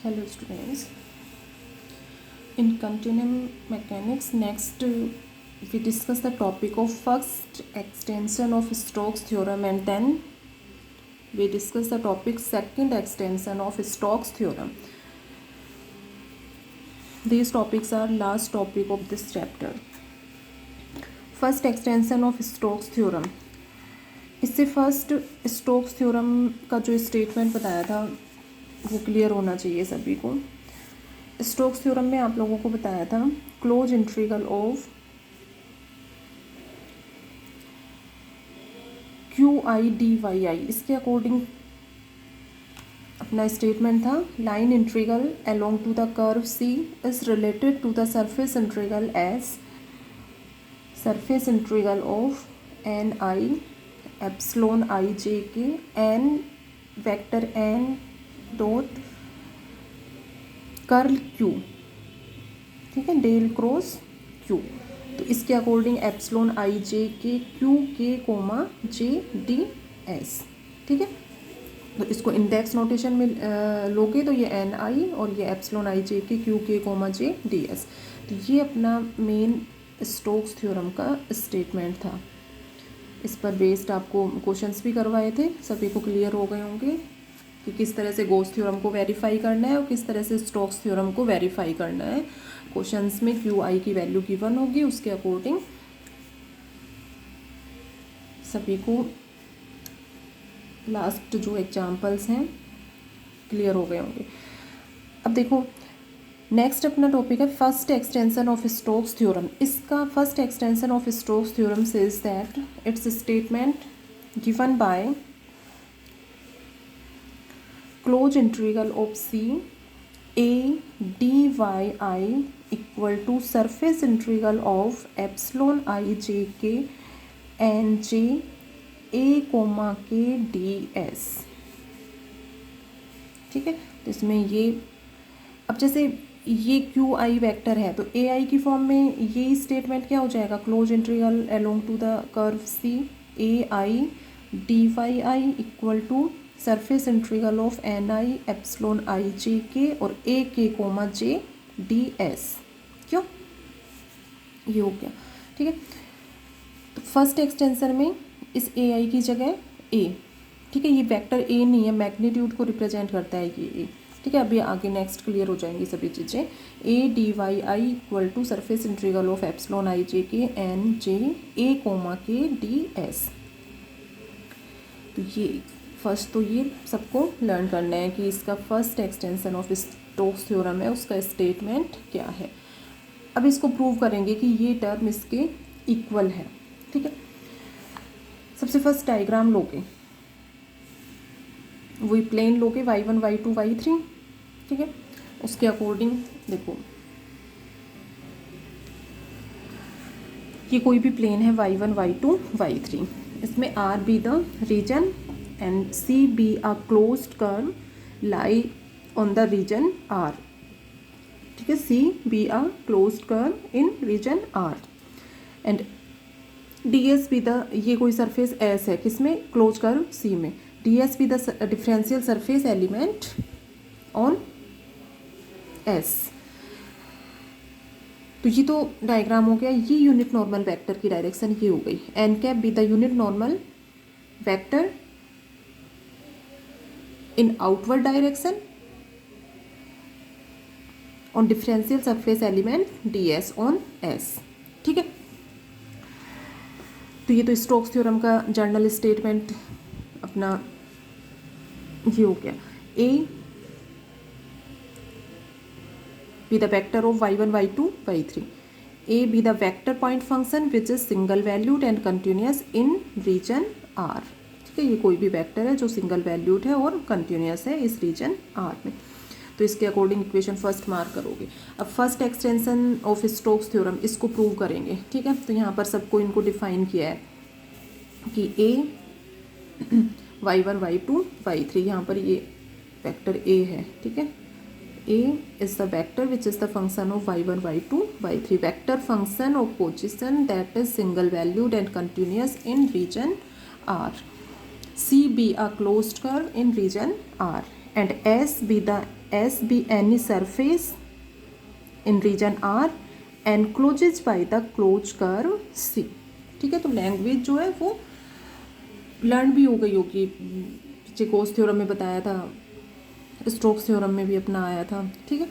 Hello students. In continuum mechanics, next we discuss the topic of first extension of Stokes theorem, and then we discuss the topic second extension of Stokes theorem. These topics are last topic of this chapter. First extension of Stokes theorem. इससे first Stokes theorem का जो statement बताया था वो clear होना चाहिए सभी को. स्टोक्स थ्योरम में आप लोगों को बताया था close integral of Q I D Y I, इसके अकॉर्डिंग अपना स्टेटमेंट था line integral along to the curve C is related to the surface integral as surface integral of N I epsilon आई जे के N vector N dot curl Q, ठीक है, del cross Q. तो इसके according epsilon i जे के Q के coma जे D S, ठीक है. तो इसको इंडेक्स नोटेशन में लोगे तो ये एन आई और ये एप्सिलॉन आई जे के क्यू के कोमा जे डी एस. तो ये अपना मेन स्टोक्स थ्योरम का स्टेटमेंट था. इस पर बेस्ड आपको क्वेश्चंस भी करवाए थे, सभी को क्लियर हो गए होंगे कि किस तरह से गॉस थ्योरम को वेरीफाई करना है और किस तरह से स्टोक्स थ्योरम को वेरीफाई करना है. क्वेश्चंस में क्यू आई की वैल्यू गिवन होगी, उसके अकॉर्डिंग सभी को लास्ट जो एग्जांपल्स हैं क्लियर हो गए होंगे. अब देखो नेक्स्ट अपना टॉपिक है first extension of Stokes theorem. इसका first extension of Stokes theorem says that its statement given by close integral of C A D Y I equal to surface integral of epsilon आई जे के N जे ए comma के D S, ठीक है. तो इसमें ये अब जैसे ये क्यू आई वैक्टर है तो ए आई की फॉर्म में ये स्टेटमेंट क्या हो जाएगा, close integral along to the curve C A I D Y I equal to surface integral of N I epsilon I J K और ए के कोमा जे डी एस. क्यों ये हो गया, ठीक है. तो फर्स्ट एक्सटेंशन में इस ए आई की जगह ए, ठीक है, ये वेक्टर ए नहीं है, मैग्नीट्यूड को रिप्रेजेंट करता है ये ए, ठीक है. अभी आगे नेक्स्ट क्लियर हो जाएंगी सभी चीज़ें. A D Y I equal to surface integral of epsilon आई जे के एन जे ए कोमा के डी एस. तो ये फर्स्ट तो ये सबको लर्न करना है कि इसका first extension of Stokes theorem है, उसका स्टेटमेंट क्या है. अब इसको प्रूव करेंगे कि ये टर्म इसके इक्वल है, ठीक है. सबसे फर्स्ट डायग्राम लोगे, वही प्लेन लोगे y1 y2 y3, ठीक है. उसके अकॉर्डिंग देखो ये कोई भी प्लेन है y1 y2 y3, इसमें r be the region and c be a closed curve lie on the region r, ठीक है. c be a closed curve in region r and ds be the, ये कोई surface s है किसमें, close curve c में. ds be the differential surface element on s. तो ये तो डायग्राम हो गया. ये यूनिट नॉर्मल वेक्टर की डायरेक्शन ये हो गई. n cap be the unit normal vector in outward direction on differential surface element ds on s, ठीक है. तो ये तो स्टोक्स थ्योरम का जर्नल स्टेटमेंट अपना ये हो गया. A be the vector of y1 y2 y3, a be the vector point function which is single valued and continuous in region r, ठीक है. ये कोई भी वेक्टर है जो सिंगल वैल्यूड है और कंटिन्यूस है इस रीजन r में. तो इसके अकॉर्डिंग इक्वेशन फर्स्ट मार्क करोगे. अब first extension of Stokes theorem इसको प्रूव करेंगे, ठीक है. तो यहाँ पर सबको इनको डिफाइन किया है कि ए y1 y2 y3, यहाँ पर ये वेक्टर a है, ठीक है. a is the vector which is the function of y1 y2 y3, vector function of position that is single valued and continuous in region r. c be a closed curve in region r and S be any surface in region R encloses by the close curve C. ठीक है, तो language जो है वो learn भी हो गई होगी, पीछे गॉस थ्योरम में बताया था, स्टोक्स थ्योरम में भी अपना आया था। ठीक है,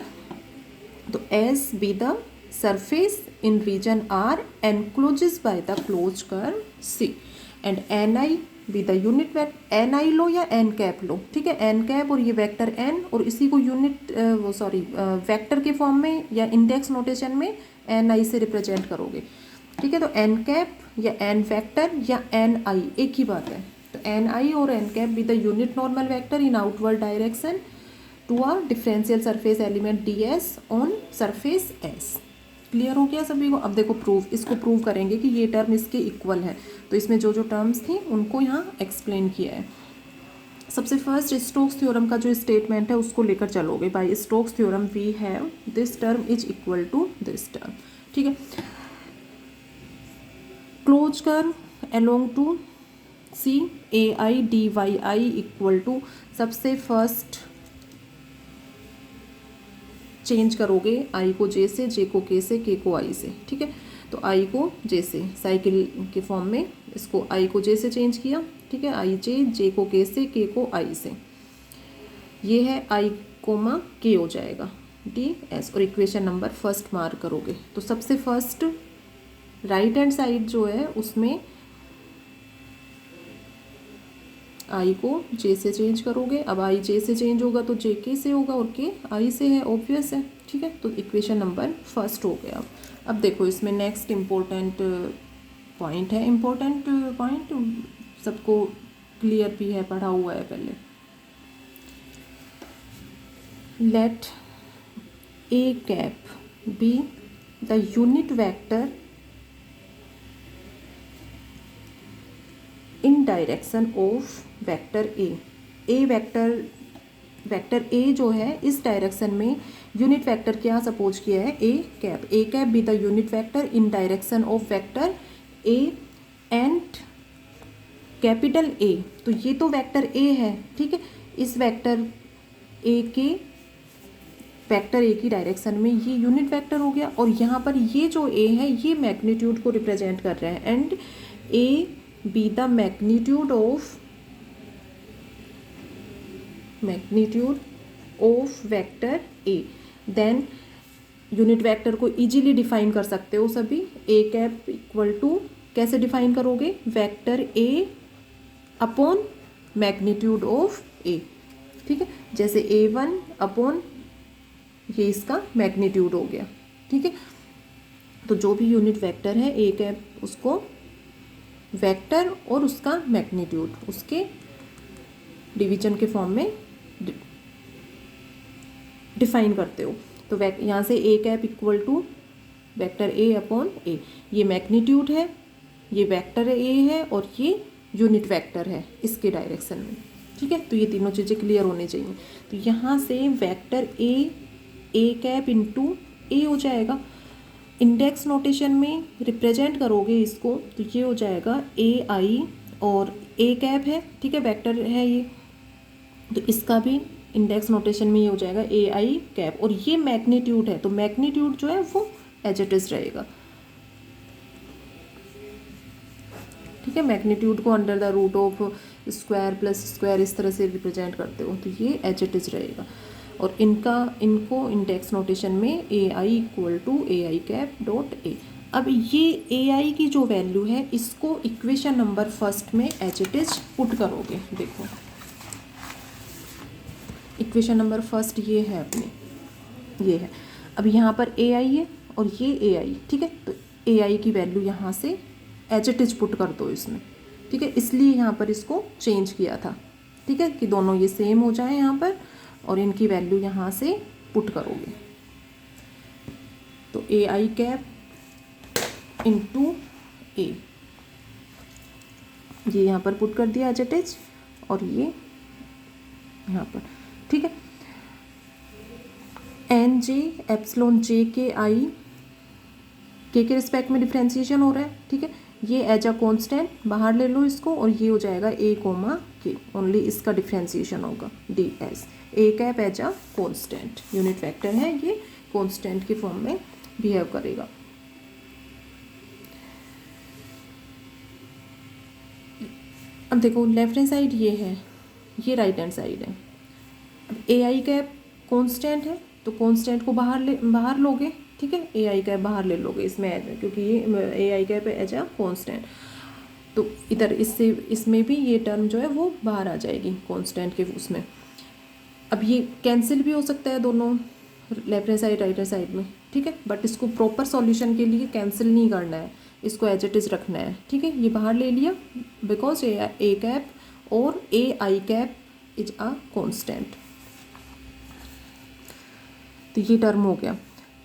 तो S be the surface in region R encloses by the close curve C and N I be the unit vector. N I लो या एन कैप लो, ठीक है, एन कैप और ये वेक्टर एन, और इसी को यूनिट वेक्टर के फॉर्म में या इंडेक्स नोटेशन में एन आई से रिप्रेजेंट करोगे। ठीक है, तो एन कैप या एन वेक्टर या एन आई एक ही बात है। तो एन आई और n cap be the unit normal vector in outward direction to a differential surface element d s on surface s. Clear हो गया सभी को? अब देखो प्रूफ, इसको प्रूव करेंगे कि ये टर्म इसके इक्वल है। तो इसमें जो जो टर्म्स थी उनको यहाँ एक्सप्लेन किया है। सबसे फर्स्ट स्टोक्स थ्योरम का जो स्टेटमेंट है उसको लेकर चलोगे। By Stokes theorem we have this term is equal to this term. ठीक है, close curve along to c A I D Y I equal to, सबसे फर्स्ट चेंज करोगे आई को जे से, जे को के से, के को आई से। ठीक है, तो आई को जे से साइकिल के फॉर्म में इसको आई को जे से चेंज किया। ठीक है, आई जे, जे को के से, के को आई से, ये है आई कोमा के हो जाएगा डी एस, और इक्वेशन नंबर फर्स्ट मार्क करोगे। तो सबसे फर्स्ट राइट हैंड साइड जो है उसमें आई को जे से चेंज करोगे। अब आई जे से चेंज होगा तो जे के से होगा, और के आई से है, ऑब्वियस है। ठीक है, तो इक्वेशन नंबर फर्स्ट हो गया। अब देखो इसमें नेक्स्ट इम्पोर्टेंट पॉइंट है, इम्पोर्टेंट पॉइंट सबको क्लियर भी है, पढ़ा हुआ है पहले। Let a cap be the unit vector in direction of vector a vector a जो है इस डायरेक्शन में यूनिट वेक्टर क्या सपोज किया है, A cap be the unit vector in direction of vector A and capital A. तो ये तो वेक्टर ए है, ठीक है, इस वेक्टर ए की डायरेक्शन में ये यूनिट वेक्टर हो गया, और यहाँ पर ये जो ए है ये मैग्नीट्यूड को रिप्रेजेंट कर रहे हैं, and A be the magnitude of vector A. Then unit vector को इजीली डिफाइन कर सकते हो सभी। ए कैप इक्वल टू कैसे डिफाइन करोगे, vector A upon magnitude of A. ठीक है, जैसे A1 अपॉन ये इसका मैग्नीट्यूड हो गया। ठीक है, तो जो भी यूनिट वेक्टर है ए कैप उसको वेक्टर और उसका मैग्नीट्यूड उसके डिवीजन के फॉर्म में डिफाइन करते हो। तो यहाँ से A cap equal to vector A upon A, ये मैग्नीट्यूड है, ये वेक्टर ए है, और ये यूनिट वेक्टर है इसके डायरेक्शन में। ठीक है, तो ये तीनों चीज़ें क्लियर होनी चाहिए। तो यहाँ से vector A cap into A हो जाएगा। इंडेक्स नोटेशन में रिप्रेजेंट करोगे इसको तो ये हो जाएगा ए आई, और ए कैप है, ठीक है, वेक्टर है ये, तो इसका भी इंडेक्स नोटेशन में ये हो जाएगा ए आई कैप, और ये मैग्नीट्यूड है, तो मैग्नीट्यूड जो है वो एज इट इज रहेगा। ठीक है, मैग्नीट्यूड को under the root of square plus square इस तरह से रिप्रेजेंट करते हो, तो ये एज इट इज रहेगा। और इनको इंडेक्स नोटेशन में A I equal to A I cap dot A. अब ये ए आई की जो वैल्यू है इसको इक्वेशन नंबर फर्स्ट में एज इट इज पुट करोगे। देखो इक्वेशन नंबर फर्स्ट ये है अपनी, ये है। अब यहाँ पर ए आई है और ये ए आई, ठीक है, तो ए आई की वैल्यू यहाँ से एज इट इज पुट कर दो इसमें। ठीक है, इसलिए यहाँ पर इसको चेंज किया था। ठीक है, कि दोनों ये सेम हो जाए यहाँ पर, और इनकी वैल्यू यहाँ से पुट करोगे। तो ए आई कैप इंटू ए, ये यहाँ पर पुट कर दिया एज इट इज, और ये यहाँ पर। ठीक है, N J epsilon J K आई के रिस्पेक्ट में डिफ्रेंशिएशन हो रहा है। ठीक है, ये एज अ कांस्टेंट बाहर ले लो इसको, और ये हो जाएगा ए कोमा के, ओनली इसका डिफ्रेंसिएशन होगा d s. A cap as a constant, unit vector है ये, कॉन्स्टेंट के फॉर्म में बिहेव करेगा। अब देखो लेफ्ट हैंड साइड ये है, ये राइट हैंड साइड है। अब ए आई कैप कॉन्स्टेंट है तो कॉन्स्टेंट को बाहर लोगे, ठीक है, ए आई कैप बाहर ले लोगे इसमें एज, क्योंकि ये A I cap as a constant, तो इधर इससे इसमें भी ये टर्म जो है वो बाहर आ जाएगी कॉन्स्टेंट के उसमें। अब ये कैंसिल भी हो सकता है दोनों left hand side right hand side में, ठीक है, बट इसको प्रॉपर सॉल्यूशन के लिए कैंसिल नहीं करना है, इसको एज इट इज़ रखना है, ठीक है। ये बाहर ले लिया बिकॉज ए कैप और a I cap is a constant, तो ये टर्म हो गया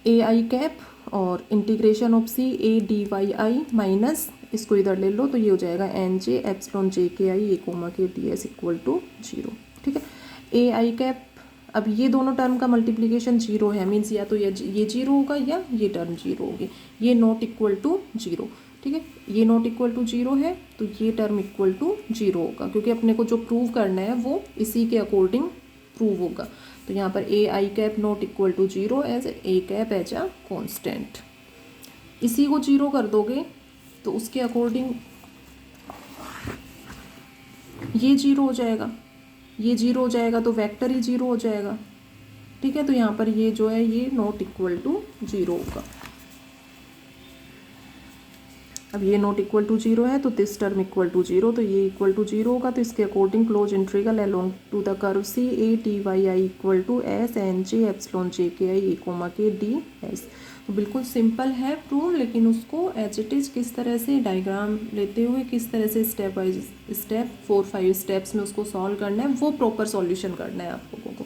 ए आई कैप और integration of C A D Y i minus इसको इधर ले लो तो ये हो जाएगा N J epsilon J K I A comma के डी एस इक्वल टू 0, ठीक है। ए आई कैप, अब ये दोनों टर्म का मल्टीप्लिकेशन 0 है, मीन्स या तो ये 0 होगा या ये टर्म 0 होगी, ये नॉट इक्वल टू 0, ठीक है, ये नॉट इक्वल टू 0 है तो ये टर्म इक्वल टू 0 होगा, क्योंकि अपने को जो प्रूव करना है वो इसी के अकॉर्डिंग प्रूव होगा। तो यहाँ पर A I cap not equal to 0 as A cap as a constant, इसी को 0 कर दोगे तो उसके अकॉर्डिंग ये 0 हो जाएगा, ये 0 हो जाएगा तो वेक्टर ही 0 हो जाएगा, ठीक है। तो यहाँ पर ये जो है ये नॉट इक्वल टू 0 होगा। अब ये नॉट इक्वल टू 0 है तो दिस टर्म इक्वल टू 0, तो ये इक्वल टू 0 होगा, तो इसके according close integral along to the curve C A T Y I equal to S N J epsilon J K I A comma के D S. तो बिल्कुल simple है prove, लेकिन उसको एज इट इज़ किस तरह से डायग्राम लेते हुए किस तरह से स्टेप बाय स्टेप 4-5 स्टेप्स में उसको सॉल्व करना है, वो प्रॉपर सॉल्यूशन करना है आप लोगों को।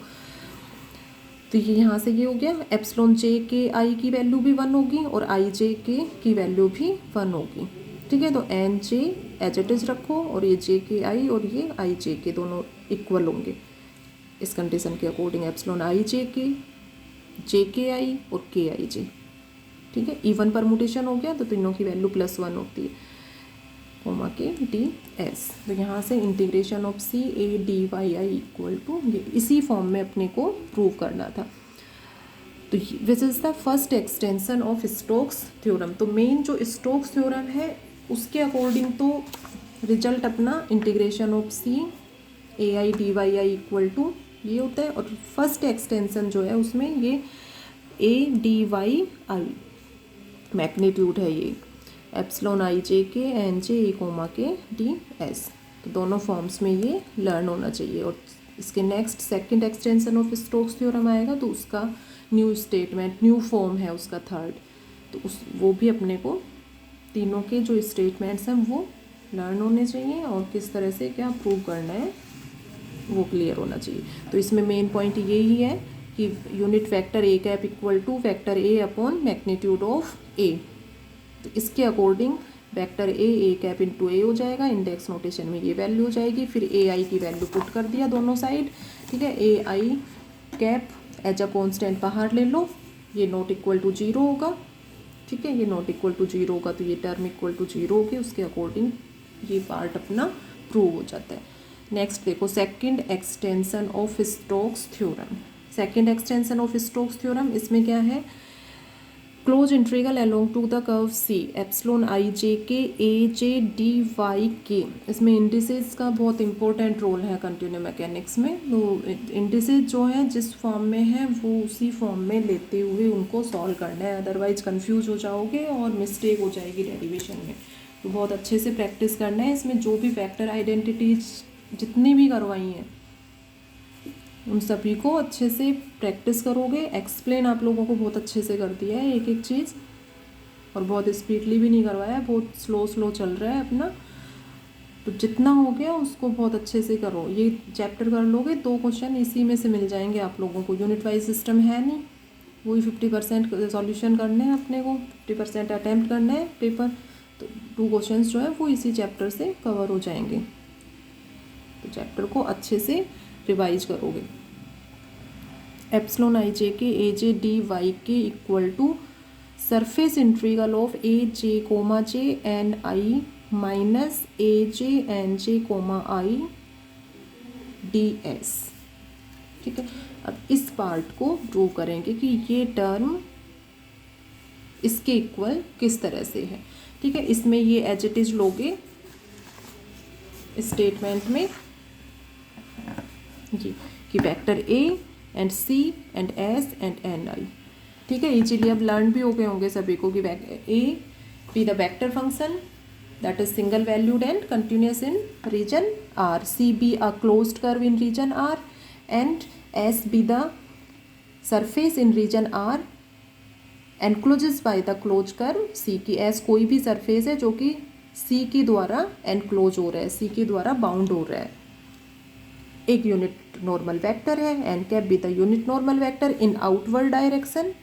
तो ये यहाँ से ये हो गया, एप्सिलॉन जे के आई की वैल्यू भी 1 होगी और आई जे के की वैल्यू भी 1 होगी, ठीक है। तो n j as it is रखो और ये जे के आई और ये आई जे के दोनों इक्वल होंगे इस कंडीशन के according, epsilon i J K आई और के आई जे, ठीक है। इवन परमुटेशन हो गया तो तीनों की वैल्यू +1 होती है, कोमा के डी एस। तो यहाँ से integration of C A D Y I equal to, ये इसी फॉर्म में अपने को प्रूव करना था। तो which is the first extension of Stokes theorem. तो मेन जो स्टोक्स थ्योरम है उसके अकॉर्डिंग तो रिजल्ट अपना integration of C A I D Y I equal to ये होता है, और फर्स्ट एक्सटेंशन जो है उसमें ये a D Y i magnitude है, ये एप्सिलॉन आई जे के एन जे ए कोमा के डी एस। तो दोनों फॉर्म्स में ये लर्न होना चाहिए, और इसके next second extension of Stokes theorem आएगा तो उसका न्यू स्टेटमेंट, न्यू फॉर्म है उसका थर्ड, तो उस वो भी अपने को तीनों के जो स्टेटमेंट्स हैं वो लर्न होने चाहिए, और किस तरह से क्या प्रूव करना है वो क्लियर होना चाहिए। तो इसमें मेन पॉइंट यही है कि unit vector A cap equal to vector A upon magnitude of A, तो इसके according vector A cap into A हो जाएगा, इंडेक्स नोटेशन में ये वैल्यू हो जाएगी, फिर ए आई की वैल्यू पुट कर दिया दोनों साइड, ठीक है। ए आई कैप एज अ कॉन्स्टेंट बाहर ले लो, ये नॉट इक्वल टू 0 होगा, ठीक है, ये नॉट इक्वल टू 0 होगा तो ये टर्म इक्वल टू 0 होगी, उसके अकॉर्डिंग ये पार्ट अपना प्रूव हो जाता है। नेक्स्ट देखो second extension of Stokes theorem. Second extension of Stokes theorem, इसमें क्या है, close integral along to the curve C epsilon आई जे के ए जे डी वाई के। इसमें इंडिसेस का बहुत इंपॉर्टेंट रोल है कंटिन्यू मैकेनिक्स में। तो इंडिसेस जो है जिस फॉर्म में है वो उसी फॉर्म में लेते हुए उनको सॉल्व करना है, अदरवाइज कंफ्यूज हो जाओगे और मिस्टेक हो जाएगी डेरिवेशन में। तो बहुत अच्छे से प्रैक्टिस करना है। इसमें जो भी फैक्टर आइडेंटिटीज जितनी भी करवाई हैं उन सभी को अच्छे से प्रैक्टिस करोगे। एक्सप्लेन आप लोगों को बहुत अच्छे से कर दिया है एक एक चीज़, और बहुत स्पीडली भी नहीं करवाया, बहुत स्लो चल रहा है अपना। तो जितना हो गया उसको बहुत अच्छे से करो। ये चैप्टर कर लोगे 2 क्वेश्चन इसी में से मिल जाएंगे आप लोगों को। यूनिट वाइज सिस्टम है नहीं, वही 50% सॉल्यूशन करने हैं अपने को, 50% अटैम्प्ट करना है पेपर। तो 2 क्वेश्चन जो है वो इसी चैप्टर से कवर हो जाएंगे। तो चैप्टर को अच्छे से रिवाइज करोगे। एप्सिलॉन आई जे के ए j d y k equal to surface integral of a j comma j n i minus a j n j comma i ds। ठीक है, अब इस पार्ट को प्रूव करेंगे कि ये टर्म इसके इक्वल किस तरह से है। ठीक है, इसमें ये एज इट इज लोगे स्टेटमेंट में जी कि vector A and C and S and N I. ठीक है, ये चलिए अब लर्न भी हो गए होंगे सभी को कि ए be the vector function that is single valued and continuous in region R, C be a closed curve in region R, and S be the surface in region R encloses by the closed curve C, की S कोई भी surface है जो कि C के द्वारा enclose हो रहा है, C के द्वारा बाउंड हो रहा है। एक यूनिट नॉर्मल वेक्टर है, n cap be the unit normal vector in outward direction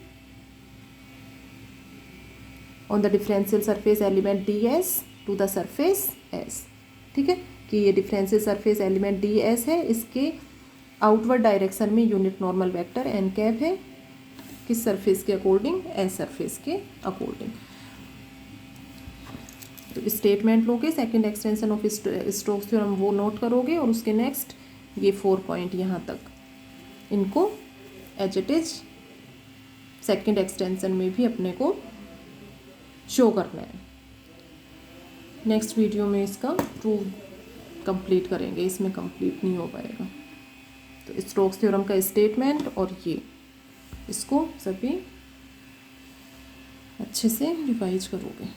on the differential surface element d s to the surface s. ठीक है, कि ये differential surface element d s है, इसके आउटवर्ड डायरेक्शन में unit normal vector n cap है, किस surface के अकॉर्डिंग, एस सरफेस के अकॉर्डिंग। तो स्टेटमेंट लोगे, second extension of Stokes theorem वो नोट करोगे, और उसके नेक्स्ट ये 4 पॉइंट यहाँ तक इनको as it is second extension में भी अपने को शो करना है। नेक्स्ट वीडियो में इसका प्रूव कंप्लीट करेंगे, इसमें कंप्लीट नहीं हो पाएगा। तो स्टोक्स थ्योरम का स्टेटमेंट और ये इसको सभी अच्छे से रिवाइज करोगे।